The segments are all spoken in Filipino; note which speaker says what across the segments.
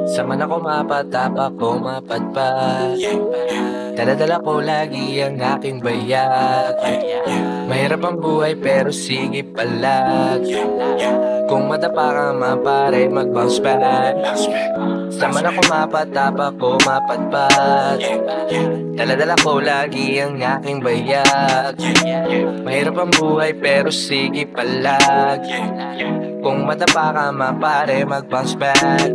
Speaker 1: Sama na kumapatapak ko mapadpad. Dala-dala ko lagi ang aking bayag. Mahirap ang buhay pero sige palag. Kung madapa ka man pare mag-bounce back. Sama na kumapatapak ko mapadpad. Dala-dala ko lagi ang aking bayag. Mahirap ang buhay pero sige palag. Kung madapa ka man pare mag-bounce back.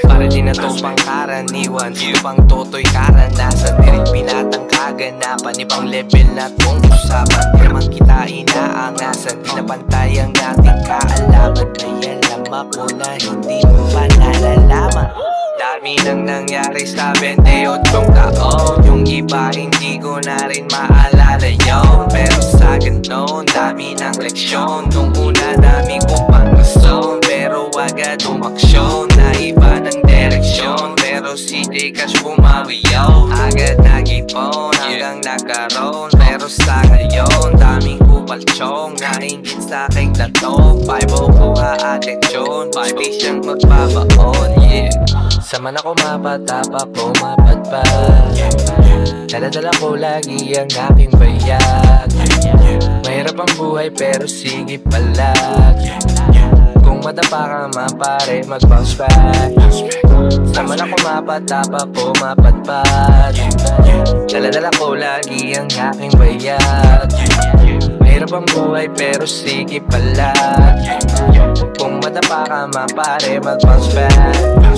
Speaker 1: Para di na to pang karaniwan, dito pang toto'y karanasan. Di rin binatang kaganapan, ibang level na tong usapan. Di naman kita inaangasan, di na pantay ang ating kaalaman. Kaya alam ko na hindi mo pa nalalaman. Dami nang nangyari sa 28 taon. Yung iba hindi ko na rin maalala yun. Pero sa ganon, dami ng leksyon. Nung una dami ko pang rason, pero agad umaksyon. Naiba ng direksyon, pero si J-Cash bumawi yo. Agad nag-ipon hanggang nagkaroon. Pero sa ngayon, daming kupalchong nainggit sa aking latong. 5-0 kuha atensyon, 5 siyang magbabaon, yeah. Sama na kumapatapak ko mapadpad. Dala-dala ko lagi ang aking bayag. Mahirap ang buhay pero sige palag. Kung madapa ka man pare mag-bounce back. Sama na kumapatapak ko mapadpad. Dala-dala ko lagi ang aking bayag. Mahirap ang buhay pero sige palag. Kung madapa ka man pare mag-bounce back.